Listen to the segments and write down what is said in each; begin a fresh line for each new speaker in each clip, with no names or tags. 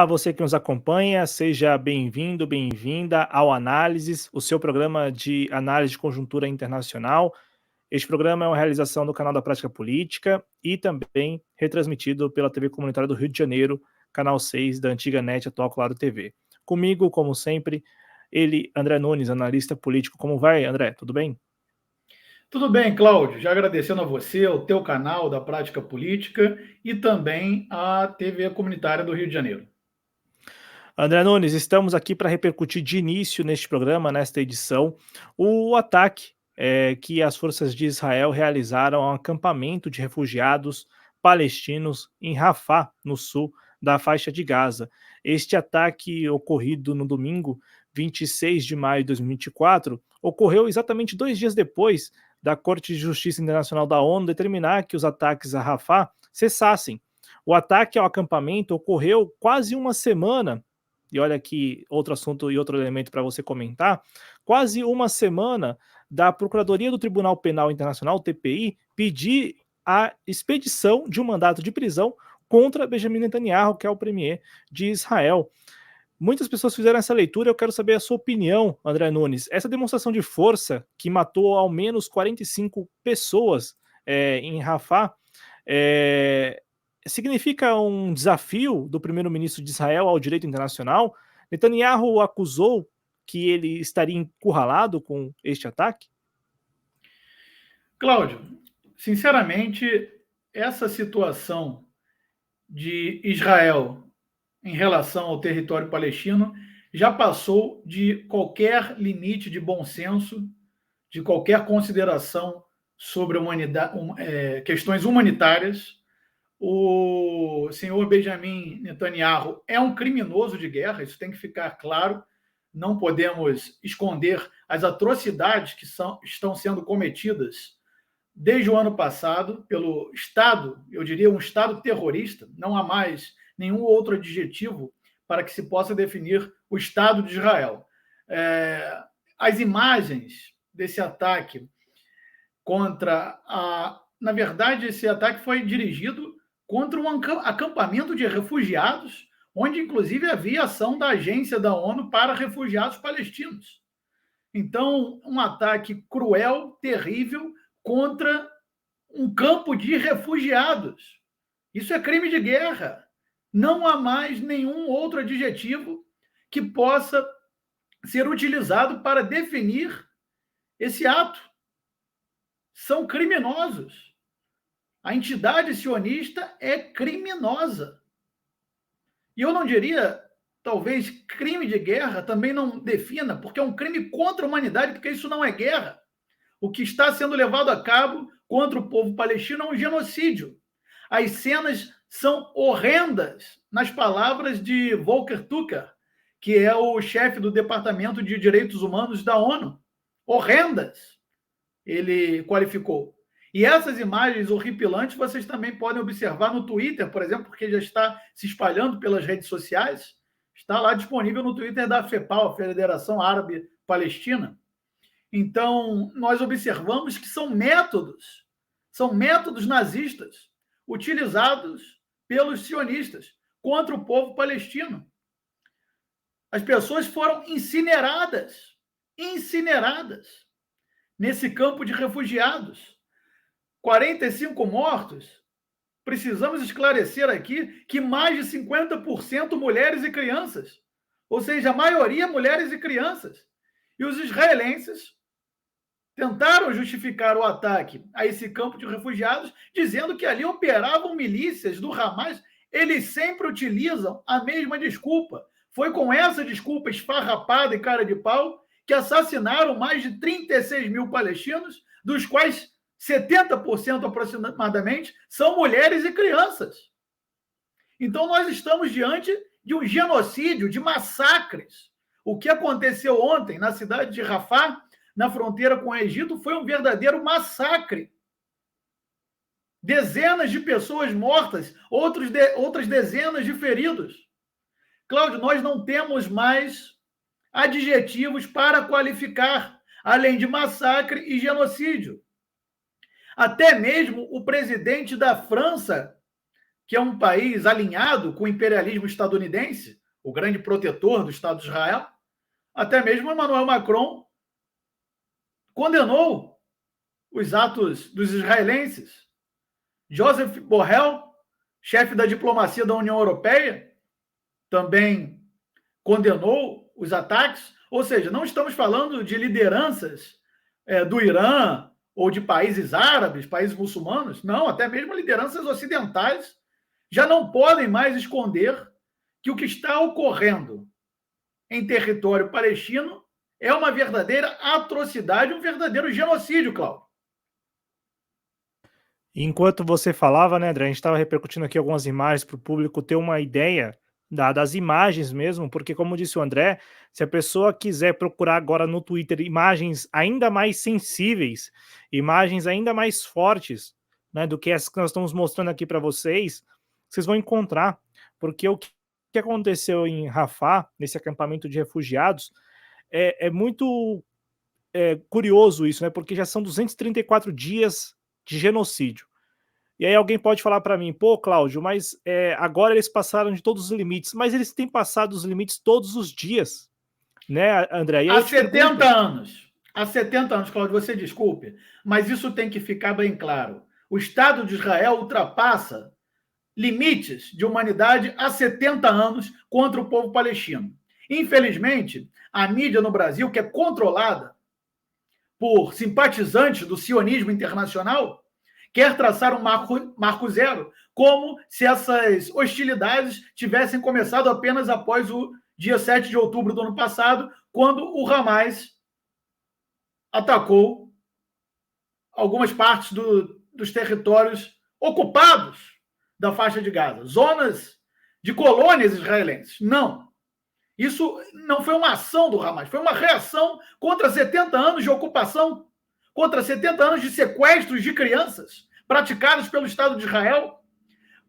Olá, você que nos acompanha, seja bem-vindo, bem-vinda ao Análises, o seu programa de análise de conjuntura internacional. Este programa é uma realização do canal da Prática Política e também retransmitido pela TV Comunitária do Rio de Janeiro, canal 6 da antiga NET, atual Claro TV. Comigo, como sempre, ele, André Nunes, analista político. Como vai, André? Tudo bem?
Tudo bem, Cláudio. Já agradecendo a você, ao teu canal da Prática Política e também à TV Comunitária do Rio de Janeiro.
André Nunes, estamos aqui para repercutir de início neste programa, nesta edição, o ataque que as forças de Israel realizaram a um acampamento de refugiados palestinos em Rafah, no sul da faixa de Gaza. Este ataque, ocorrido no domingo 26 de maio de 2024, ocorreu exatamente 2 dias depois da Corte de Justiça Internacional da ONU determinar que os ataques a Rafah cessassem. O ataque ao acampamento ocorreu quase uma semana, e olha aqui outro assunto e outro elemento para você comentar, quase uma semana da Procuradoria do Tribunal Penal Internacional, TPI, pedir a expedição de um mandato de prisão contra Benjamin Netanyahu, que é o premier de Israel. Muitas pessoas fizeram essa leitura, eu quero saber a sua opinião, André Nunes. Essa demonstração de força que matou ao menos 45 pessoas em Rafah, significa um desafio do primeiro-ministro de Israel ao direito internacional? Netanyahu acusou que ele estaria encurralado com este ataque?
Cláudio, sinceramente, essa situação de Israel em relação ao território palestino já passou de qualquer limite de bom senso, de qualquer consideração sobre questões humanitárias. O senhor Benjamin Netanyahu é um criminoso de guerra, isso tem que ficar claro. Não podemos esconder as atrocidades que estão sendo cometidas desde o ano passado pelo Estado, eu diria um Estado terrorista. Não há mais nenhum outro adjetivo para que se possa definir o Estado de Israel. As imagens desse ataque na verdade, esse ataque foi dirigido contra um acampamento de refugiados, onde inclusive havia ação da agência da ONU para refugiados palestinos. Então, um ataque cruel, terrível, contra um campo de refugiados. Isso é crime de guerra. Não há mais nenhum outro adjetivo que possa ser utilizado para definir esse ato. São criminosos. A entidade sionista é criminosa. E eu não diria, talvez, crime de guerra, também não defina, porque é um crime contra a humanidade, porque isso não é guerra. O que está sendo levado a cabo contra o povo palestino é um genocídio. As cenas são horrendas, nas palavras de Volker Tucker, que é o chefe do Departamento de Direitos Humanos da ONU. Horrendas, ele qualificou. E essas imagens horripilantes vocês também podem observar no Twitter, por exemplo, porque já está se espalhando pelas redes sociais. Está lá disponível no Twitter da FEPAL, a Federação Árabe Palestina. Então, nós observamos que são métodos nazistas utilizados pelos sionistas contra o povo palestino. As pessoas foram incineradas nesse campo de refugiados. 45 mortos. Precisamos esclarecer aqui que mais de 50% mulheres e crianças. Ou seja, a maioria mulheres e crianças. E os israelenses tentaram justificar o ataque a esse campo de refugiados, dizendo que ali operavam milícias do Hamas. Eles sempre utilizam a mesma desculpa. Foi com essa desculpa esfarrapada e cara de pau que assassinaram mais de 36 mil palestinos, dos quais 70% aproximadamente são mulheres e crianças. Então, nós estamos diante de um genocídio, de massacres. O que aconteceu ontem na cidade de Rafah, na fronteira com o Egito, foi um verdadeiro massacre. Dezenas de pessoas mortas, outras dezenas de feridos. Cláudio, nós não temos mais adjetivos para qualificar, além de massacre e genocídio. Até mesmo o presidente da França que é um país alinhado com o imperialismo estadunidense, o grande protetor do Estado de Israel, até mesmo Emmanuel Macron condenou os atos dos israelenses. Joseph Borrell, chefe da diplomacia da União Europeia, também condenou os ataques. Ou seja, não estamos falando de lideranças do Irã ou de países árabes, países muçulmanos. Não, até mesmo lideranças ocidentais já não podem mais esconder que o que está ocorrendo em território palestino é uma verdadeira atrocidade, um verdadeiro genocídio, Cláudio.
Enquanto você falava, né, André, a gente estava repercutindo aqui algumas imagens para o público ter uma ideia das imagens mesmo, porque como disse o André, se a pessoa quiser procurar agora no Twitter imagens ainda mais sensíveis, imagens ainda mais fortes, né, do que as que nós estamos mostrando aqui para vocês, vocês vão encontrar, porque o que aconteceu em Rafah, nesse acampamento de refugiados, é muito curioso isso, né, porque já são 234 dias de genocídio. E aí alguém pode falar para mim, pô, Cláudio, mas agora eles passaram de todos os limites, mas eles têm passado os limites todos os dias, né, André? E aí
Há
eu te
70
pergunto,
anos. Há 70 anos, Cláudio, você desculpe, mas isso tem que ficar bem claro. O Estado de Israel ultrapassa limites de humanidade há 70 anos contra o povo palestino. Infelizmente, a mídia no Brasil, que é controlada por simpatizantes do sionismo internacional, quer traçar um marco zero, como se essas hostilidades tivessem começado apenas após o dia 7 de outubro do ano passado, quando o Hamas atacou algumas partes dos territórios ocupados da faixa de Gaza, zonas de colônias israelenses. Não. Isso não foi uma ação do Hamas, foi uma reação contra 70 anos de ocupação, contra 70 anos de sequestros de crianças praticados pelo Estado de Israel,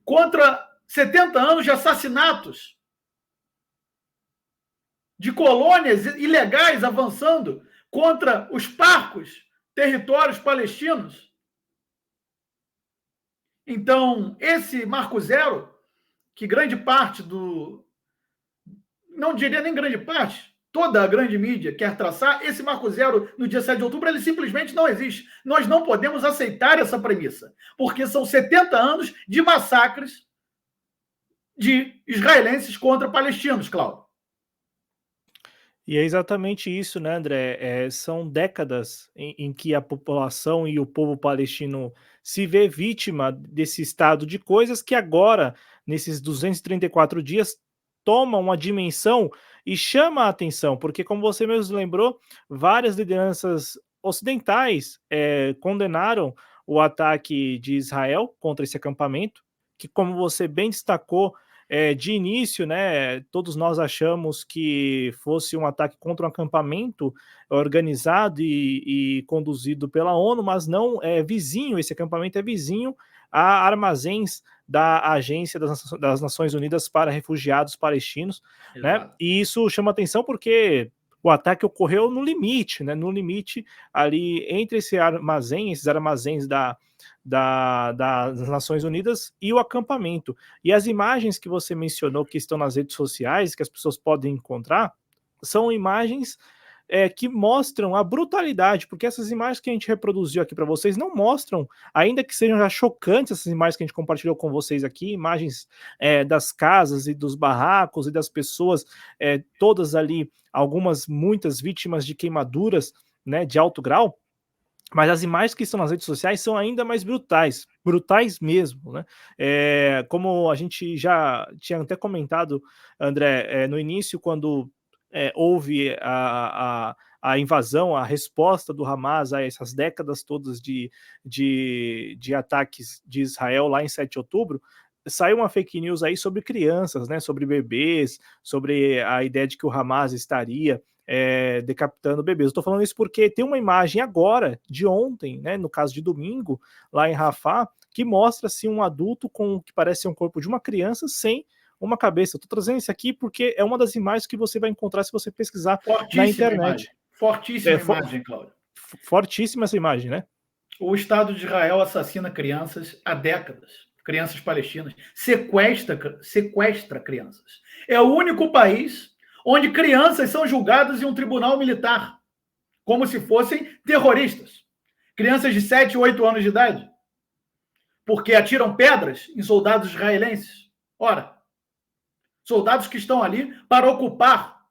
contra 70 anos de assassinatos, de colônias ilegais avançando contra os parcos territórios palestinos. Então, esse marco zero, que grande parte não diria nem grande parte, toda a grande mídia quer traçar, esse marco zero no dia 7 de outubro, ele simplesmente não existe. Nós não podemos aceitar essa premissa, porque são 70 anos de massacres de israelenses contra palestinos, Cláudio.
e é exatamente isso, né, André? São décadas em que a população e o povo palestino se vê vítima desse estado de coisas que agora, nesses 234 dias, toma uma dimensão e chama a atenção, porque, como você mesmo lembrou, várias lideranças ocidentais condenaram o ataque de Israel contra esse acampamento, que, como você bem destacou, de início, né, todos nós achamos que fosse um ataque contra um acampamento organizado e conduzido pela ONU, mas não, é vizinho, esse acampamento é vizinho a armazéns da Agência das Nações Unidas para Refugiados Palestinos, né,
Exato.
e isso chama atenção porque o ataque ocorreu no limite, né, no limite ali entre esses armazéns das Nações Unidas e o acampamento. E as imagens que você mencionou que estão nas redes sociais, que as pessoas podem encontrar, são imagens que mostram a brutalidade, porque essas imagens que a gente reproduziu aqui para vocês não mostram, ainda que sejam já chocantes essas imagens que a gente compartilhou com vocês aqui, imagens das casas e dos barracos e das pessoas, todas ali, muitas vítimas de queimaduras, né, de alto grau, mas as imagens que estão nas redes sociais são ainda mais brutais mesmo, né? Como a gente já tinha até comentado, André, no início, quando houve a invasão, a resposta do Hamas a essas décadas todas de ataques de Israel lá em 7 de outubro, saiu uma fake news aí sobre crianças, né, sobre bebês, sobre a ideia de que o Hamas estaria decapitando bebês. Eu tô falando isso porque tem uma imagem agora, de ontem, né, no caso de domingo, lá em Rafah, que mostra assim, um adulto com o que parece ser um corpo de uma criança sem uma cabeça. Eu tô trazendo isso aqui porque é uma das imagens que você vai encontrar se você pesquisar na internet.
Imagem. Fortíssima imagem, Cláudio.
Fortíssima essa imagem, né?
O Estado de Israel assassina crianças há décadas. crianças palestinas, sequestra crianças. É o único país onde crianças são julgadas em um tribunal militar, como se fossem terroristas. Crianças de 7, 8 anos de idade, porque atiram pedras em soldados israelenses. Ora, soldados que estão ali para ocupar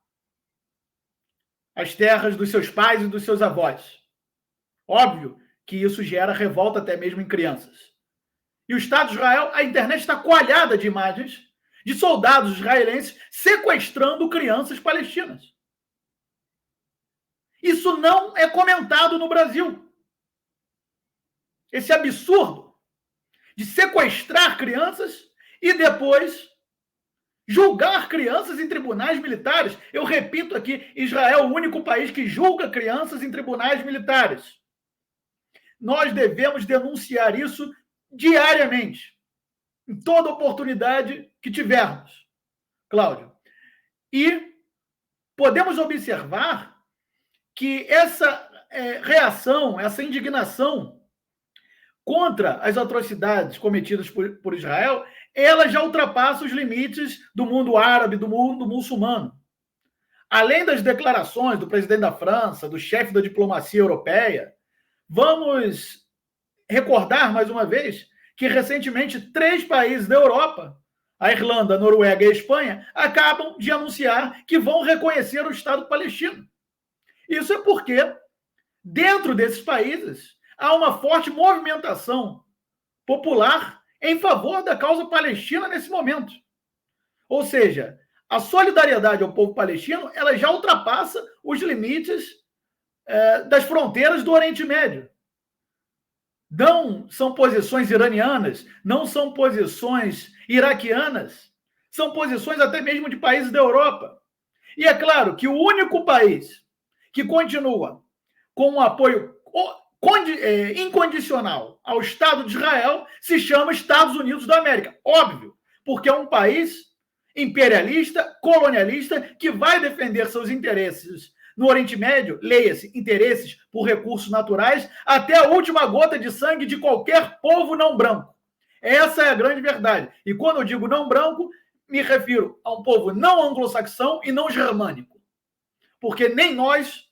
as terras dos seus pais e dos seus avós. Óbvio que isso gera revolta até mesmo em crianças. E o Estado de Israel, a internet está coalhada de imagens de soldados israelenses sequestrando crianças palestinas. Isso não é comentado no Brasil. Esse absurdo de sequestrar crianças e depois julgar crianças em tribunais militares. Eu repito aqui, Israel é o único país que julga crianças em tribunais militares. Nós devemos denunciar isso diariamente, em toda oportunidade que tivermos, Cláudio. E podemos observar que essa reação, essa indignação contra as atrocidades cometidas por Israel, ela já ultrapassa os limites do mundo árabe, do mundo muçulmano. Além das declarações do presidente da França, do chefe da diplomacia europeia, vamos recordar mais uma vez que recentemente 3 países da Europa, a Irlanda, a Noruega e a Espanha, acabam de anunciar que vão reconhecer o Estado palestino. Isso é porque, dentro desses países, há uma forte movimentação popular em favor da causa palestina nesse momento. Ou seja, a solidariedade ao povo palestino ela já ultrapassa os limites das fronteiras do Oriente Médio. Não são posições iranianas, não são posições iraquianas, são posições até mesmo de países da Europa. E é claro que o único país que continua com um apoio incondicional ao Estado de Israel se chama Estados Unidos da América. Óbvio, porque é um país imperialista, colonialista, que vai defender seus interesses no Oriente Médio, leia-se, interesses por recursos naturais, até a última gota de sangue de qualquer povo não branco. Essa é a grande verdade. E quando eu digo não branco, me refiro a um povo não anglo-saxão e não germânico. Porque nem nós,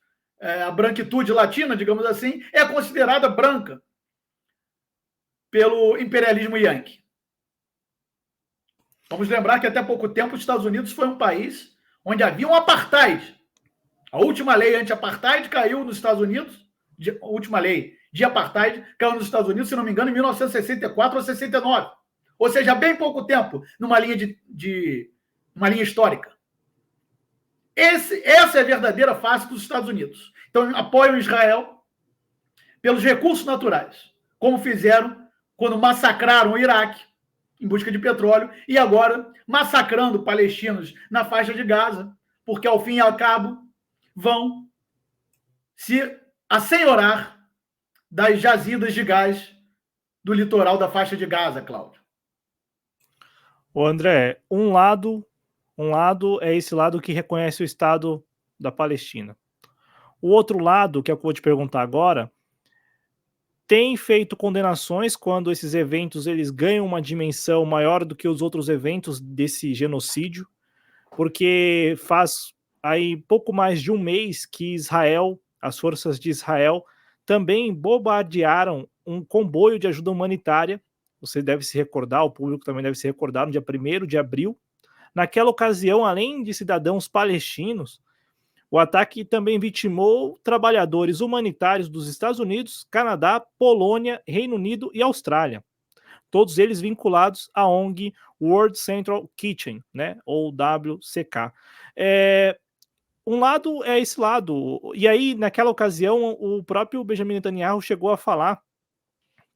a branquitude latina, digamos assim, é considerada branca pelo imperialismo yankee. Vamos lembrar que até pouco tempo os Estados Unidos foi um país onde havia um apartheid. A última lei anti-apartheid caiu nos Estados Unidos, a última lei de apartheid caiu nos Estados Unidos, se não me engano, em 1964 ou 69. Ou seja, bem pouco tempo numa linha uma linha histórica. Essa é a verdadeira face dos Estados Unidos. Então, apoiam Israel pelos recursos naturais, como fizeram quando massacraram o Iraque em busca de petróleo e agora massacrando palestinos na faixa de Gaza, porque ao fim e ao cabo vão se assenhorar das jazidas de gás do litoral da faixa de Gaza, Cláudio.
Ô André, um lado é esse lado que reconhece o Estado da Palestina. O outro lado, que é o que eu vou te perguntar agora, tem feito condenações quando esses eventos eles ganham uma dimensão maior do que os outros eventos desse genocídio, porque faz aí pouco mais de um mês que Israel, as forças de Israel, também bombardearam um comboio de ajuda humanitária. Você deve se recordar, o público também deve se recordar, no dia 1º de abril. Naquela ocasião, além de cidadãos palestinos, o ataque também vitimou trabalhadores humanitários dos Estados Unidos, Canadá, Polônia, Reino Unido e Austrália. Todos eles vinculados à ONG World Central Kitchen, né, ou WCK. Um lado é esse lado, e aí naquela ocasião o próprio Benjamin Netanyahu chegou a falar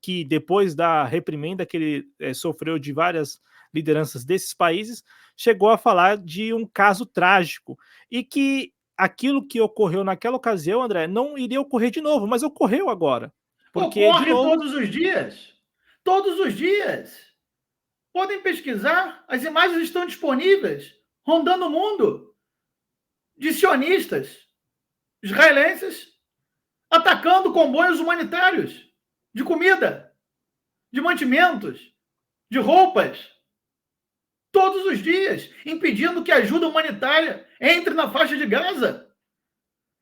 que depois da reprimenda que ele sofreu de várias lideranças desses países, chegou a falar de um caso trágico, e que aquilo que ocorreu naquela ocasião, André, não iria ocorrer de novo, mas ocorreu agora.
Porque, ocorre de novo, todos os dias. Todos os dias. Podem pesquisar, as imagens estão disponíveis, rondando o mundo, de sionistas israelenses atacando comboios humanitários de comida, de mantimentos, de roupas, todos os dias, impedindo que a ajuda humanitária entre na faixa de Gaza.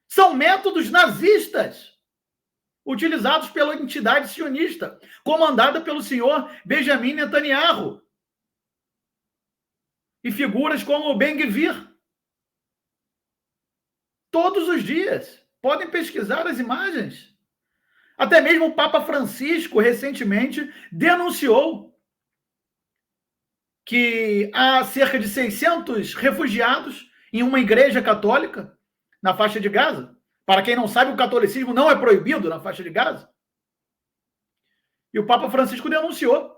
São métodos nazistas utilizados pela entidade sionista, comandada pelo senhor Benjamin Netanyahu e figuras como o Ben-Gvir. Todos os dias. Podem pesquisar as imagens. Até mesmo o Papa Francisco, recentemente, denunciou que há cerca de 600 refugiados em uma igreja católica na faixa de Gaza. Para quem não sabe, o catolicismo não é proibido na faixa de Gaza. E o Papa Francisco denunciou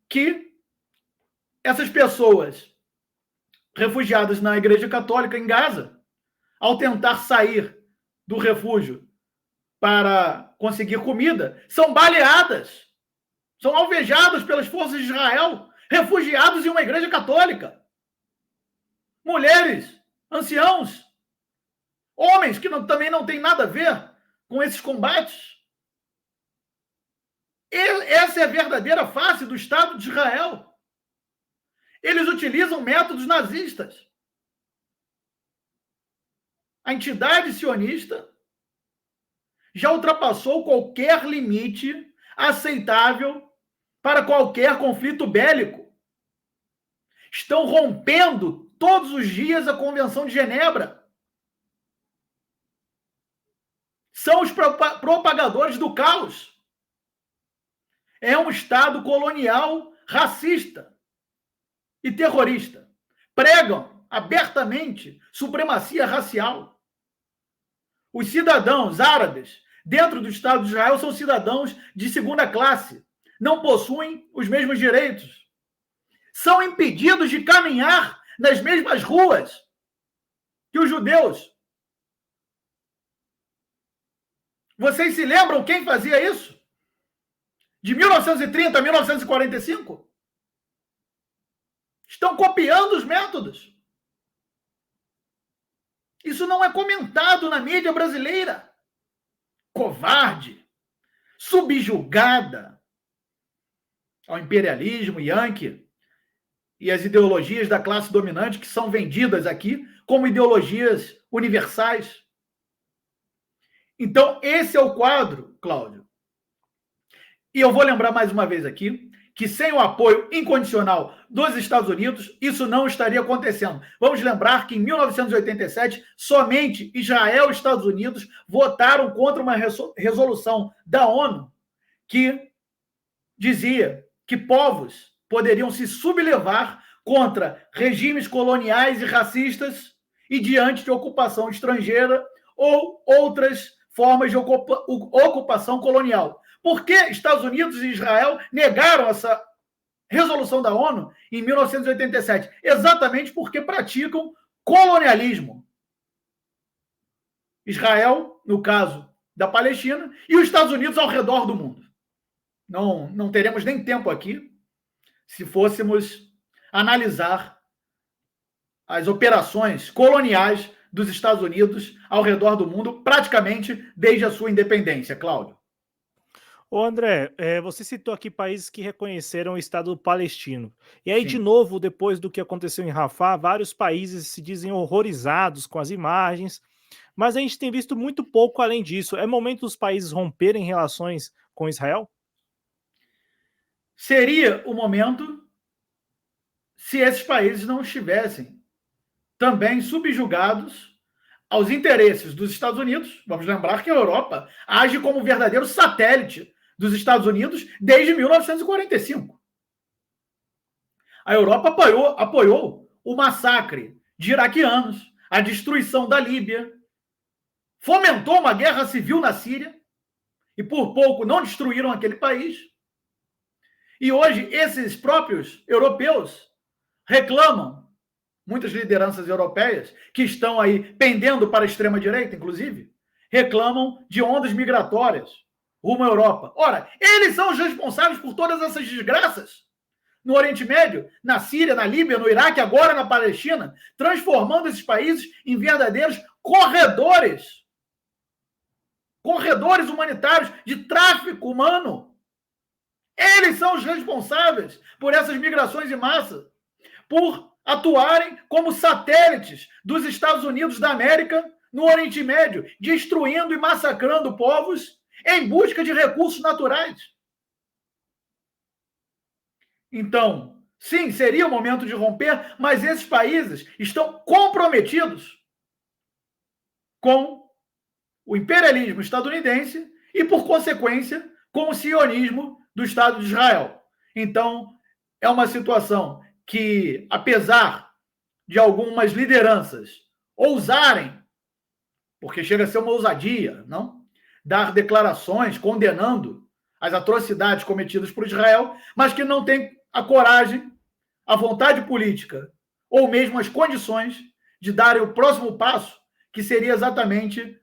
que essas pessoas refugiadas na igreja católica em Gaza, ao tentar sair do refúgio para conseguir comida, são baleadas, são alvejadas pelas forças de Israel, refugiados em uma igreja católica. Mulheres, anciãos, homens que também não têm nada a ver com esses combates. Essa é a verdadeira face do Estado de Israel. Eles utilizam métodos nazistas. A entidade sionista já ultrapassou qualquer limite aceitável para qualquer conflito bélico. Estão rompendo todos os dias a Convenção de Genebra. São os propagadores do caos. É um Estado colonial, racista e terrorista. Pregam abertamente supremacia racial. Os cidadãos árabes dentro do Estado de Israel são cidadãos de segunda classe. Não possuem os mesmos direitos. São impedidos de caminhar nas mesmas ruas que os judeus. Vocês se lembram quem fazia isso? De 1930 a 1945? Estão copiando os métodos. Isso não é comentado na mídia brasileira. Covarde, subjugada ao imperialismo yankee e as ideologias da classe dominante que são vendidas aqui como ideologias universais. Então, esse é o quadro, Cláudio. E eu vou lembrar mais uma vez aqui que sem o apoio incondicional dos Estados Unidos, isso não estaria acontecendo. Vamos lembrar que em 1987, somente Israel e Estados Unidos votaram contra uma resolução da ONU que dizia que povos poderiam se sublevar contra regimes coloniais e racistas e diante de ocupação estrangeira ou outras formas de ocupação colonial. Por que Estados Unidos e Israel negaram essa resolução da ONU em 1987? Exatamente porque praticam colonialismo. Israel, no caso da Palestina, e os Estados Unidos ao redor do mundo. Não teremos nem tempo aqui se fôssemos analisar as operações coloniais dos Estados Unidos ao redor do mundo, praticamente desde a sua independência, Cláudio.
Ô André, você citou aqui países que reconheceram o Estado palestino. E aí,
Sim.
de novo, depois do que aconteceu em Rafah, vários países se dizem horrorizados com as imagens, mas a gente tem visto muito pouco além disso. É momento dos países romperem relações com Israel?
Seria o momento se esses países não estivessem também subjugados aos interesses dos Estados Unidos. Vamos lembrar que a Europa age como verdadeiro satélite dos Estados Unidos desde 1945. A Europa apoiou o massacre de iraquianos, a destruição da Líbia, fomentou uma guerra civil na Síria e por pouco não destruíram aquele país. E hoje esses próprios europeus reclamam, muitas lideranças europeias que estão aí pendendo para a extrema-direita, inclusive, reclamam de ondas migratórias rumo à Europa. Ora, eles são os responsáveis por todas essas desgraças no Oriente Médio, na Síria, na Líbia, no Iraque, agora na Palestina, transformando esses países em verdadeiros corredores humanitários de tráfico humano. Eles são os responsáveis por essas migrações em massa, por atuarem como satélites dos Estados Unidos da América no Oriente Médio, destruindo e massacrando povos em busca de recursos naturais. Então, sim, seria o momento de romper, mas esses países estão comprometidos com o imperialismo estadunidense e, por consequência, com o sionismo do Estado de Israel. Então, é uma situação que, apesar de algumas lideranças ousarem, porque chega a ser uma ousadia, não? Dar declarações condenando as atrocidades cometidas por Israel, mas que não tem a coragem, a vontade política ou mesmo as condições de darem o próximo passo, que seria exatamente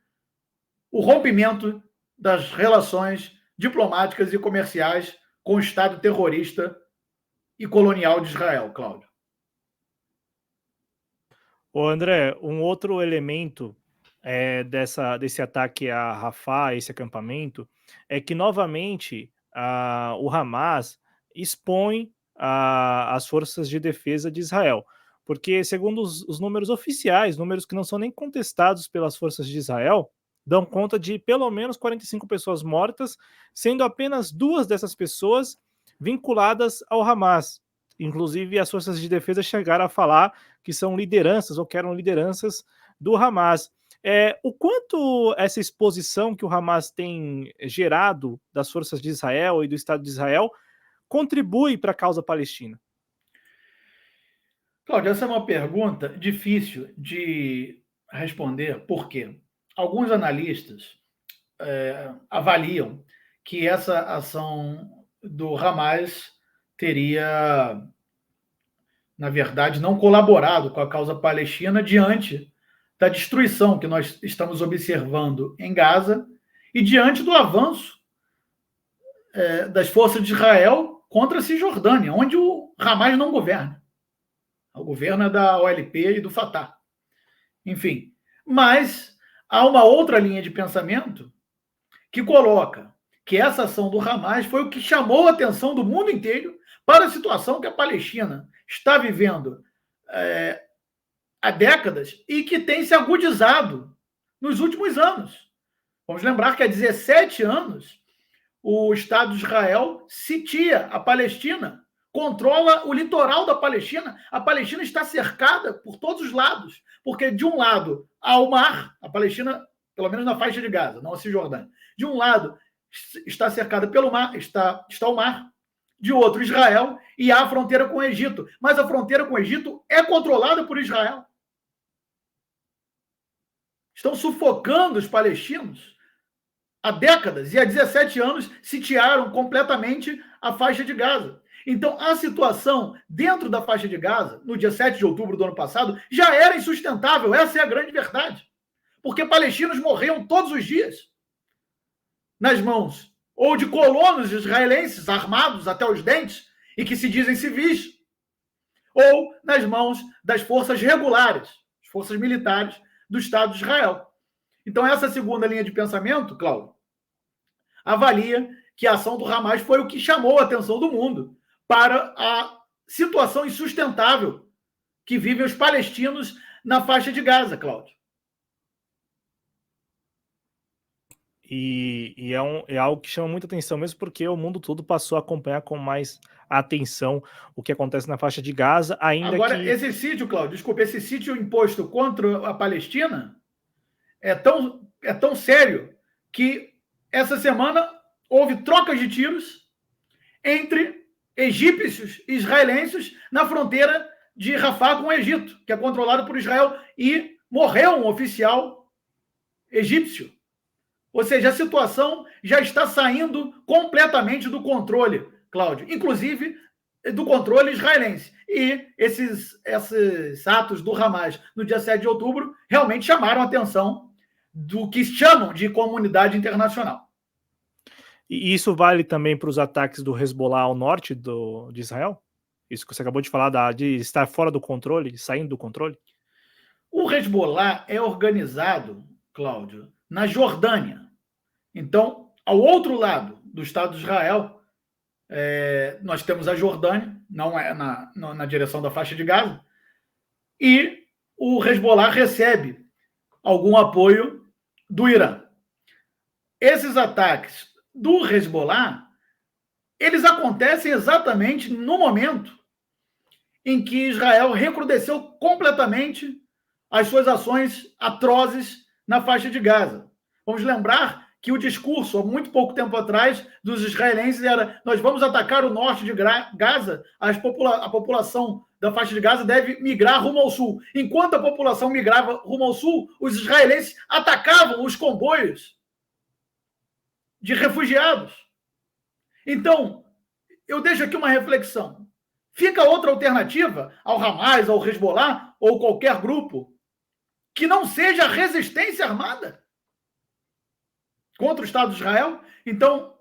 o rompimento das relações diplomáticas e comerciais com o Estado terrorista e colonial de Israel, Cláudio.
Ô André, um outro elemento desse ataque a Rafah, esse acampamento, é que novamente o Hamas expõe as forças de defesa de Israel. Porque, segundo os números oficiais, números que não são nem contestados pelas forças de Israel, dão conta de pelo menos 45 pessoas mortas, sendo apenas 2 dessas pessoas vinculadas ao Hamas. Inclusive, as forças de defesa chegaram a falar que são lideranças ou que eram lideranças do Hamas. O quanto essa exposição que o Hamas tem gerado das forças de Israel e do Estado de Israel contribui para a causa palestina?
Cláudio, essa é uma pergunta difícil de responder, por quê? Alguns analistas avaliam que essa ação do Hamas teria, na verdade, não colaborado com a causa palestina diante da destruição que nós estamos observando em Gaza e diante do avanço das forças de Israel contra a Cisjordânia, onde o Hamas não governa. O governo é da OLP e do Fatah. Enfim, mas há uma outra linha de pensamento que coloca que essa ação do Hamas foi o que chamou a atenção do mundo inteiro para a situação que a Palestina está vivendo há décadas e que tem se agudizado nos últimos anos. Vamos lembrar que há 17 anos o Estado de Israel sitia a Palestina, controla o litoral da Palestina. A Palestina está cercada por todos os lados, porque de um lado há o mar, a Palestina, pelo menos na faixa de Gaza, não a Cisjordânia, de um lado está cercada pelo mar, está o mar, de outro Israel, e há a fronteira com o Egito. Mas a fronteira com o Egito é controlada por Israel. Estão sufocando os palestinos há décadas e há 17 anos sitiaram completamente a faixa de Gaza. Então, a situação dentro da faixa de Gaza, no dia 7 de outubro do ano passado, já era insustentável. Essa é a grande verdade. Porque palestinos morriam todos os dias nas mãos ou de colonos israelenses armados até os dentes e que se dizem civis, ou nas mãos das forças regulares, as forças militares do Estado de Israel. Então, essa segunda linha de pensamento, Cláudio, avalia que a ação do Hamas foi o que chamou a atenção do mundo para a situação insustentável que vivem os palestinos na faixa de Gaza, Cláudio.
E é algo que chama muita atenção mesmo, porque o mundo todo passou a acompanhar com mais atenção o que acontece na faixa de Gaza, ainda
Agora,
que...
esse sítio, Cláudio, desculpa, esse sítio imposto contra a Palestina é tão sério que essa semana houve trocas de tiros entre egípcios e israelenses na fronteira de Rafah com o Egito, que é controlado por Israel, e morreu um oficial egípcio. Ou seja, a situação já está saindo completamente do controle, Cláudio, inclusive do controle israelense. E esses atos do Hamas no dia 7 de outubro realmente chamaram a atenção do que chamam de comunidade internacional.
E isso vale também para os ataques do Hezbollah ao norte de Israel? Isso que você acabou de falar, de estar fora do controle, saindo do controle?
O Hezbollah é organizado, Cláudio, na Jordânia. Então, ao outro lado do Estado de Israel, Nós temos a Jordânia, não é na direção da faixa de Gaza, e o Hezbollah recebe algum apoio do Irã. Esses ataques do Hezbollah, eles acontecem exatamente no momento em que Israel recrudesceu completamente as suas ações atrozes na faixa de Gaza. Vamos lembrar que o discurso, há muito pouco tempo atrás, dos israelenses era: nós vamos atacar o norte de Gaza, a população da faixa de Gaza deve migrar rumo ao sul. Enquanto a população migrava rumo ao sul, os israelenses atacavam os comboios de refugiados. Então, eu deixo aqui uma reflexão. Fica outra alternativa ao Hamas, ao Hezbollah ou qualquer grupo que não seja a resistência armada contra o Estado de Israel? Então,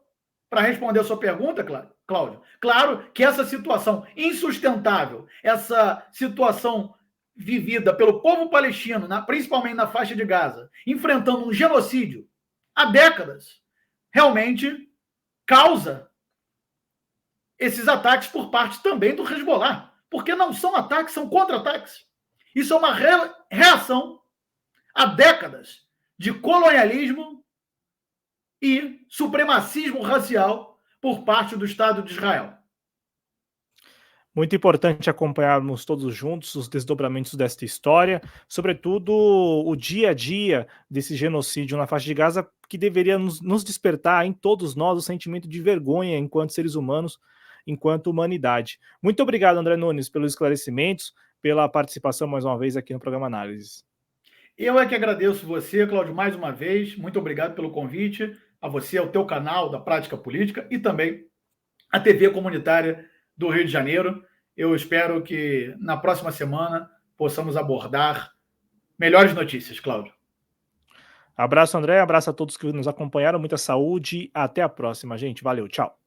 para responder a sua pergunta, Cláudio, claro que essa situação insustentável, essa situação vivida pelo povo palestino, principalmente na faixa de Gaza, enfrentando um genocídio há décadas, realmente causa esses ataques por parte também do Hezbollah, porque não são ataques, são contra-ataques. Isso é uma reação a décadas de colonialismo e supremacismo racial por parte do Estado de Israel.
Muito importante acompanharmos todos juntos os desdobramentos desta história, sobretudo o dia a dia desse genocídio na faixa de Gaza, que deveria nos despertar em todos nós o sentimento de vergonha enquanto seres humanos, enquanto humanidade. Muito obrigado, André Nunes, pelos esclarecimentos, pela participação mais uma vez aqui no programa Análise.
Eu é que agradeço você, Cláudio, mais uma vez. Muito obrigado pelo convite, a você, ao teu canal da Prática Política e também a TV comunitária do Rio de Janeiro. Eu espero que na próxima semana possamos abordar melhores notícias, Cláudio.
Abraço, André. Abraço a todos que nos acompanharam. Muita saúde. Até a próxima, gente. Valeu. Tchau.